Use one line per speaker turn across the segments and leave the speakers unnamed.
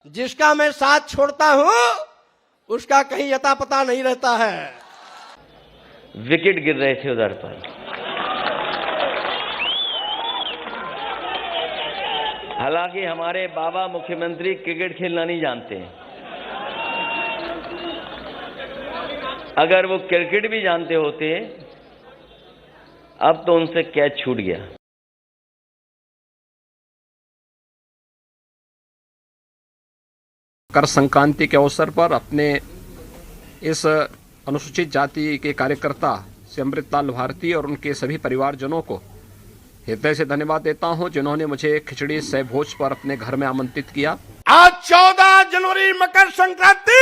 जिसका मैं साथ छोड़ता हूं उसका कहीं अता पता नहीं रहता है।
विकेट गिर रहे थे उधर पर। हालांकि हमारे बाबा मुख्यमंत्री क्रिकेट खेलना नहीं जानते। अगर वो क्रिकेट भी जानते होते अब तो उनसे कैच छूट गया।
कर संक्रांति के अवसर पर अपने इस अनुसूचित जाति के कार्यकर्ता श्री अमृतलाल भारती और उनके सभी परिवारजनों को हृदय से धन्यवाद देता हूं, जिन्होंने मुझे खिचड़ी सह भोज पर अपने घर में आमंत्रित किया।
आज 14 जनवरी मकर संक्रांति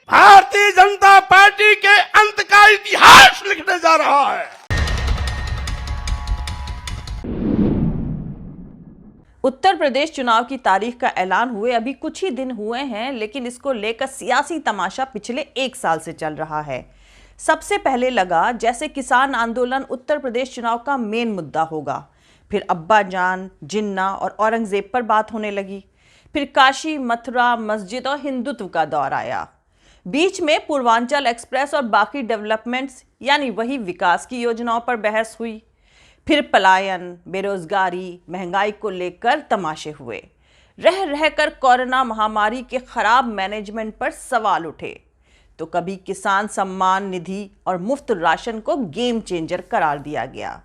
भारतीय जनता पार्टी के अंत का इतिहास लिखने जा रहा है।
उत्तर प्रदेश चुनाव की तारीख का ऐलान हुए अभी कुछ ही दिन हुए हैं, लेकिन इसको लेकर सियासी तमाशा पिछले 1 साल से चल रहा है। सबसे पहले लगा जैसे किसान आंदोलन उत्तर प्रदेश चुनाव का मेन मुद्दा होगा, फिर अब्बा जान, जिन्ना और औरंगजेब पर बात होने लगी, फिर काशी, मथुरा, मस्जिद और हिंदुत्व का दौर आया। बीच में पूर्वांचल एक्सप्रेस और बाकी डेवलपमेंट्स यानी वही विकास की योजनाओं पर बहस हुई। फिर पलायन, बेरोजगारी, महंगाई को लेकर तमाशे हुए। रह रहकर कोरोना महामारी के खराब मैनेजमेंट पर सवाल उठे, तो कभी किसान सम्मान निधि और मुफ्त राशन को गेम चेंजर करार दिया गया,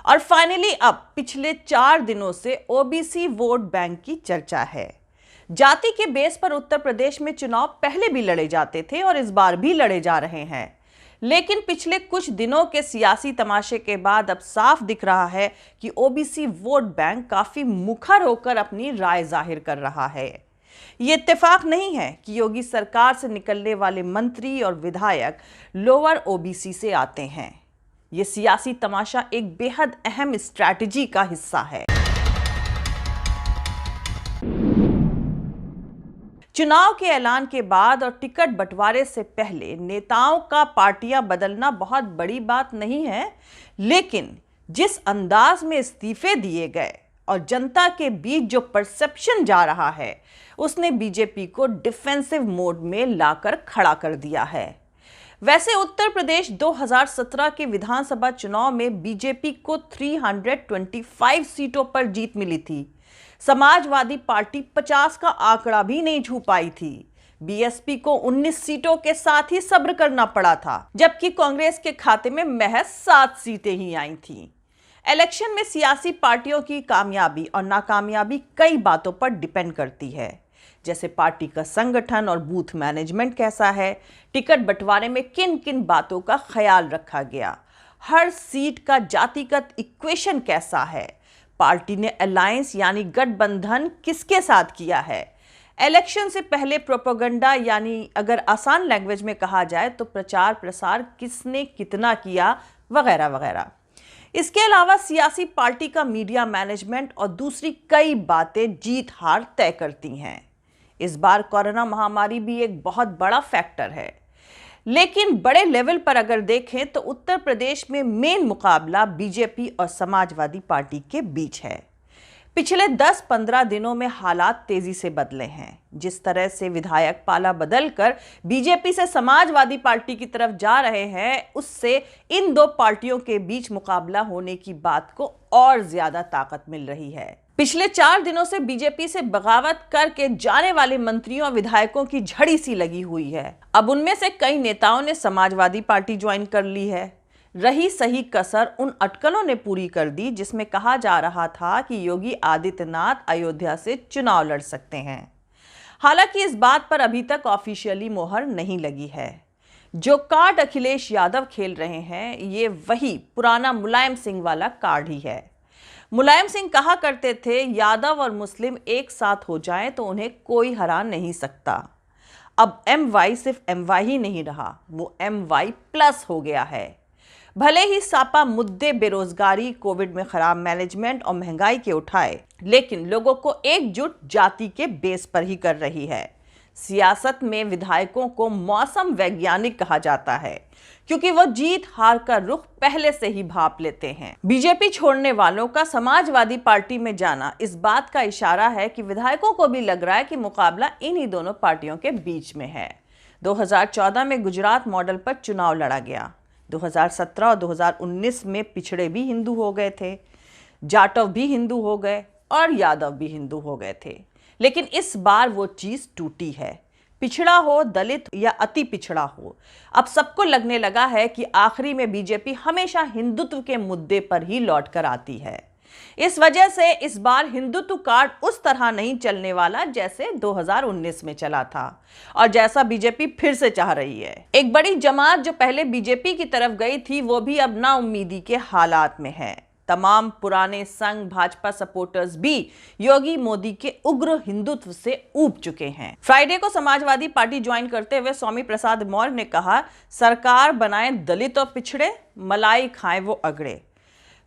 और फाइनली अब पिछले 4 दिनों से ओबीसी वोट बैंक की चर्चा है। जाति के बेस पर उत्तर प्रदेश में चुनाव पहले भी लड़े जाते थे और इस बार भी लड़े जा रहे हैं, लेकिन पिछले कुछ दिनों के सियासी तमाशे के बाद अब साफ दिख रहा है कि ओबीसी वोट बैंक काफी मुखर होकर अपनी राय जाहिर कर रहा है। ये इत्तेफाक नहीं है कि योगी सरकार से निकलने वाले मंत्री और विधायक लोअर ओबीसी से आते हैं। ये सियासी तमाशा एक बेहद अहम स्ट्रैटेजी का हिस्सा है। चुनाव के ऐलान के बाद और टिकट बंटवारे से पहले नेताओं का पार्टियां बदलना बहुत बड़ी बात नहीं है, लेकिन जिस अंदाज में इस्तीफे दिए गए और जनता के बीच जो परसेप्शन जा रहा है, उसने बीजेपी को डिफेंसिव मोड में लाकर खड़ा कर दिया है। वैसे उत्तर प्रदेश 2017 के विधानसभा चुनाव में बीजेपी को 325 सीटों पर जीत मिली थी। समाजवादी पार्टी 50 का आंकड़ा भी नहीं छू पाई थी। बीएसपी को 19 सीटों के साथ ही सब्र करना पड़ा था, जबकि कांग्रेस के खाते में महज 7 सीटें ही आई थीं। इलेक्शन में सियासी पार्टियों की कामयाबी और नाकामयाबी कई बातों पर डिपेंड करती है, जैसे पार्टी का संगठन और बूथ मैनेजमेंट कैसा है, टिकट बंटवारे में किन किन बातों का ख्याल रखा गया, हर सीट का जातिगत इक्वेशन कैसा है, पार्टी ने अलायंस यानी गठबंधन किसके साथ किया है, इलेक्शन से पहले प्रोपेगेंडा यानी अगर आसान लैंग्वेज में कहा जाए तो प्रचार प्रसार किसने कितना किया, वगैरह वगैरह। इसके अलावा सियासी पार्टी का मीडिया मैनेजमेंट और दूसरी कई बातें जीत हार तय करती हैं। इस बार कोरोना महामारी भी एक बहुत बड़ा फैक्टर है, लेकिन बड़े लेवल पर अगर देखें तो उत्तर प्रदेश में मेन मुकाबला बीजेपी और समाजवादी पार्टी के बीच है। पिछले 10-15 दिनों में हालात तेजी से बदले हैं। जिस तरह से विधायक पाला बदलकर बीजेपी से समाजवादी पार्टी की तरफ जा रहे हैं, उससे इन दो पार्टियों के बीच मुकाबला होने की बात को और ज्यादा ताकत मिल रही है। पिछले 4 दिनों से बीजेपी से बगावत करके जाने वाले मंत्रियों और विधायकों की झड़ी सी लगी हुई है। अब उनमें से कई नेताओं ने समाजवादी पार्टी ज्वाइन कर ली है। रही सही कसर उन अटकलों ने पूरी कर दी जिसमें कहा जा रहा था कि योगी आदित्यनाथ अयोध्या से चुनाव लड़ सकते हैं। हालांकि इस बात पर अभी तक ऑफिशियली मोहर नहीं लगी है। जो कार्ड अखिलेश यादव खेल रहे हैं, ये वही पुराना मुलायम सिंह वाला कार्ड ही है। मुलायम सिंह कहा करते थे, यादव और मुस्लिम एक साथ हो जाएं तो उन्हें कोई हरा नहीं सकता। अब MY सिर्फ MY ही नहीं रहा, वो MY+ हो गया है। भले ही सापा मुद्दे बेरोजगारी, कोविड में खराब मैनेजमेंट और महंगाई के उठाए, लेकिन लोगों को एकजुट जाति के बेस पर ही कर रही है। सियासत में विधायकों को मौसम वैज्ञानिक कहा जाता है, क्योंकि वो जीत हार का रुख पहले से ही भांप लेते हैं। बीजेपी छोड़ने वालों का समाजवादी पार्टी में जाना इस बात का इशारा है कि विधायकों को भी लग रहा है कि मुकाबला इन्हीं दोनों पार्टियों के बीच में है। 2014 में गुजरात मॉडल पर चुनाव लड़ा गया। 2017 और 2019 में पिछड़े भी हिंदू हो गए थे, जाटव भी हिंदू हो गए और यादव भी हिंदू हो गए थे। लेकिन इस बार वो चीज टूटी है। पिछड़ा हो, दलित या अति पिछड़ा हो, अब सबको लगने लगा है कि आखिरी में बीजेपी हमेशा हिंदुत्व के मुद्दे पर ही लौट कर आती है। इस वजह से इस बार हिंदुत्व कार्ड उस तरह नहीं चलने वाला जैसे 2019 में चला था और जैसा बीजेपी फिर से चाह रही है। एक बड़ी जमात जो पहले बीजेपी की तरफ गई थी, वो भी अब नाउम्मीदी के हालात में है। तमाम पुराने संघ भाजपा सपोर्टर्स भी योगी मोदी के उग्र हिंदुत्व से ऊब चुके हैं। फ्राइडे को समाजवादी पार्टी ज्वाइन करते हुए स्वामी प्रसाद मौर्य ने कहा, सरकार बनाए दलित और पिछड़े, मलाई खाएं वो अगड़े।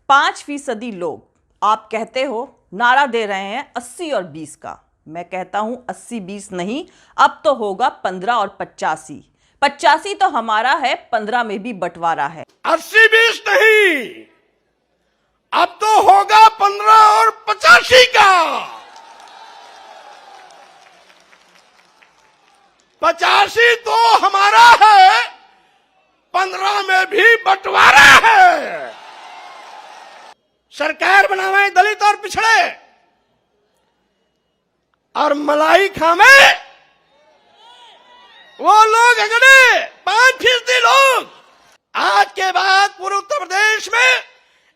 5% लोग आप कहते हो नारा दे रहे हैं 80 और 20 का। मैं कहता हूं 80-20 नहीं, अब तो होगा 15 और 85। 85 तो हमारा है, 15 में भी बंटवारा है।
80-20 नहीं, अब तो होगा 15 और 85 का। 85 तो हमारा है, 15 में भी बंटवारा है। सरकार बनावे दलित और पिछड़े और मलाई खामे वो लोग अगड़े 5% लोग। आज के बाद पूरे उत्तर प्रदेश में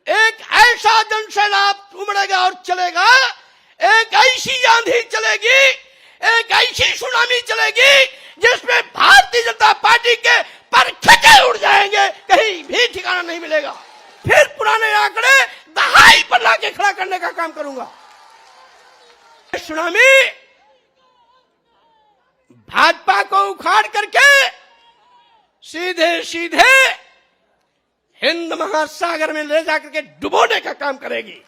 एक ऐसा जनसैलाब उमड़ेगा और चलेगा, एक ऐसी आंधी चलेगी, एक ऐसी सुनामी चलेगी जिसमें भारतीय जनता पार्टी के पर खचे उड़ जाएंगे, कहीं भी ठिकाना नहीं मिलेगा। फिर पुराने आंकड़े दहाई पर लाके खड़ा करने का काम करूंगा। सुनामी भाजपा को उखाड़ करके सीधे सीधे हिंद महासागर में ले जाकर के डुबोने का काम करेगी।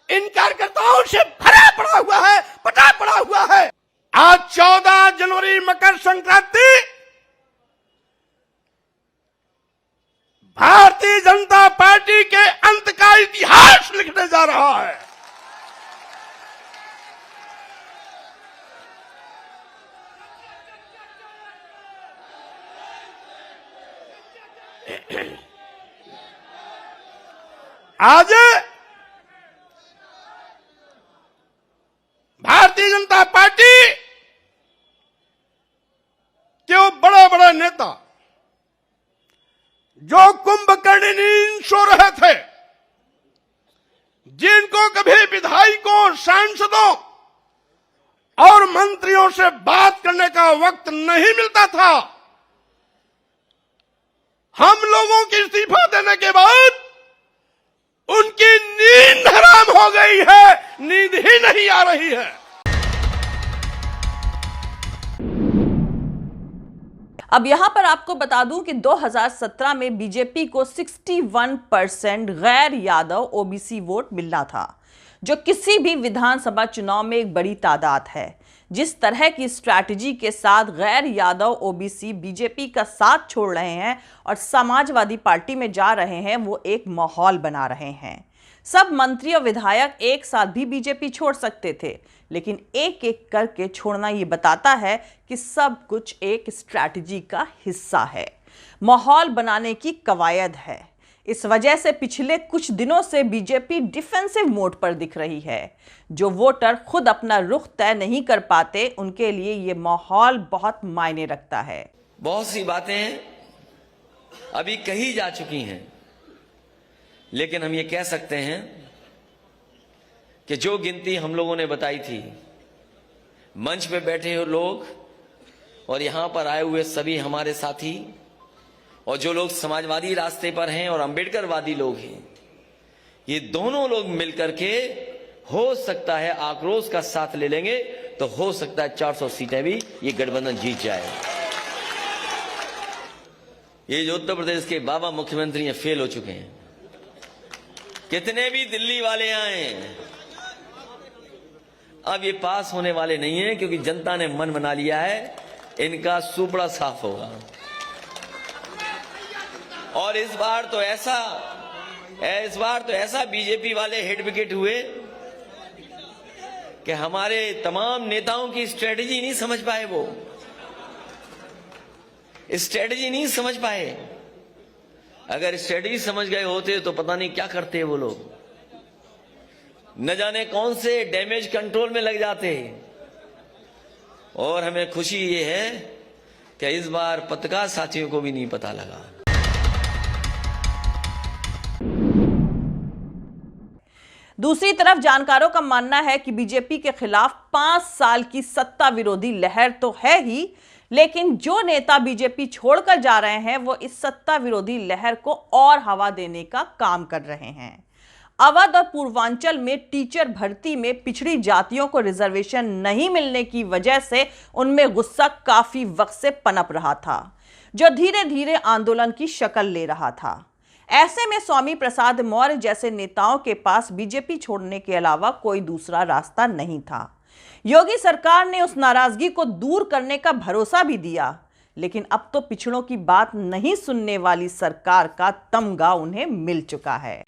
इन कार्यकर्ताओं से भरा पड़ा हुआ है, पटा पड़ा हुआ है। आज 14 जनवरी मकर संक्रांति भारतीय जनता पार्टी के अंत का इतिहास लिखने जा रहा है। आज भारतीय जनता पार्टी के वो बड़े बड़े नेता जो कुंभकर्ण नींद सो रहे थे, जिनको कभी विधायकों, सांसदों और मंत्रियों से बात करने का वक्त नहीं मिलता था, हम लोगों के इस्तीफा देने के बाद उनकी नींद हराम हो गई है, नींद ही नहीं आ रही है।
अब यहां पर आपको बता दूं कि 2017 में बीजेपी को 61% गैर यादव ओबीसी वोट मिलना था, जो किसी भी विधानसभा चुनाव में एक बड़ी तादाद है। जिस तरह की स्ट्रैटेजी के साथ गैर यादव ओबीसी बीजेपी का साथ छोड़ रहे हैं और समाजवादी पार्टी में जा रहे हैं, वो एक माहौल बना रहे हैं। सब मंत्री और विधायक एक साथ भी बीजेपी छोड़ सकते थे, लेकिन एक एक करके छोड़ना ये बताता है कि सब कुछ एक स्ट्रैटेजी का हिस्सा है, माहौल बनाने की कवायद है। इस वजह से पिछले कुछ दिनों से बीजेपी डिफेंसिव मोड पर दिख रही है। जो वोटर खुद अपना रुख तय नहीं कर पाते, उनके लिए ये माहौल बहुत मायने रखता है।
बहुत सी बातें अभी कही जा चुकी हैं, लेकिन हम ये कह सकते हैं कि जो गिनती हम लोगों ने बताई थी, मंच पे बैठे हुए लोग और यहां पर आए हुए सभी हमारे साथी और जो लोग समाजवादी रास्ते पर हैं और अंबेडकरवादी लोग हैं, ये दोनों लोग मिलकर के हो सकता है आक्रोश का साथ ले लेंगे तो हो सकता है 400 सीटें भी ये गठबंधन जीत जाए। ये जो उत्तर प्रदेश के बाबा मुख्यमंत्री हैं, फेल हो चुके हैं। कितने भी दिल्ली वाले आए, अब ये पास होने वाले नहीं है, क्योंकि जनता ने मन बना लिया है इनका सुपड़ा साफ होगा। और इस बार तो ऐसा बीजेपी वाले हिट विकेट हुए कि हमारे तमाम नेताओं की स्ट्रेटजी नहीं समझ पाए। वो स्ट्रेटजी नहीं समझ पाए। अगर स्ट्रेटजी समझ गए होते तो पता नहीं क्या करते वो लोग, न जाने कौन से डैमेज कंट्रोल में लग जाते। और हमें खुशी ये है कि इस बार पत्रकार साथियों को भी नहीं पता लगा।
दूसरी तरफ जानकारों का मानना है कि बीजेपी के खिलाफ 5 साल की सत्ता विरोधी लहर तो है ही, लेकिन जो नेता बीजेपी छोड़कर जा रहे हैं वो इस सत्ता विरोधी लहर को और हवा देने का काम कर रहे हैं। अवध और पूर्वांचल में टीचर भर्ती में पिछड़ी जातियों को रिजर्वेशन नहीं मिलने की वजह से उनमें गुस्सा काफी वक्त से पनप रहा था, जो धीरे धीरे आंदोलन की शक्ल ले रहा था। ऐसे में स्वामी प्रसाद मौर्य जैसे नेताओं के पास बीजेपी छोड़ने के अलावा कोई दूसरा रास्ता नहीं था। योगी सरकार ने उस नाराजगी को दूर करने का भरोसा भी दिया, लेकिन अब तो पिछड़ों की बात नहीं सुनने वाली सरकार का तमगा उन्हें मिल चुका है।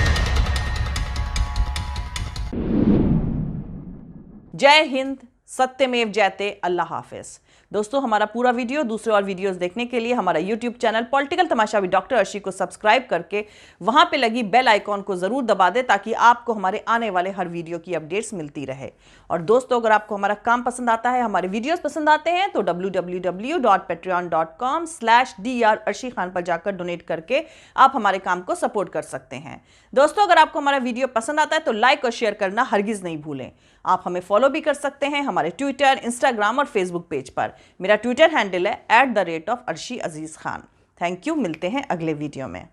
जय हिंद, सत्यमेव जयते, अल्लाह हाफिज। दोस्तों, हमारा पूरा वीडियो, दूसरे और वीडियोस देखने के लिए हमारा YouTube channel political Tamasha with doctor Arshi को सब्सक्राइब करके वहां पे लगी बेल आइकॉन को जरूर दबा दें, ताकि आपको हमारे आने वाले हर वीडियो की अपडेट्स मिलती रहे। और दोस्तों, अगर आपको हमारा काम पसंद आता है, हमारे वीडियोस पसंद आते हैं, तो www.patreon.com/dr अर्शी खान पर जाकर डोनेट करके आप हमारे काम को सपोर्ट कर सकते हैं। दोस्तों, अगर आपको हमारा वीडियो पसंद आता है तो लाइक और शेयर करना हरगिज नहीं भूलें। आप हमें फॉलो भी कर सकते हैं हमारे ट्विटर, इंस्टाग्राम और फेसबुक पेज पर। मेरा ट्विटर हैंडल है @arshi Aziz Khan. Thank you. मिलते हैं अगले वीडियो में।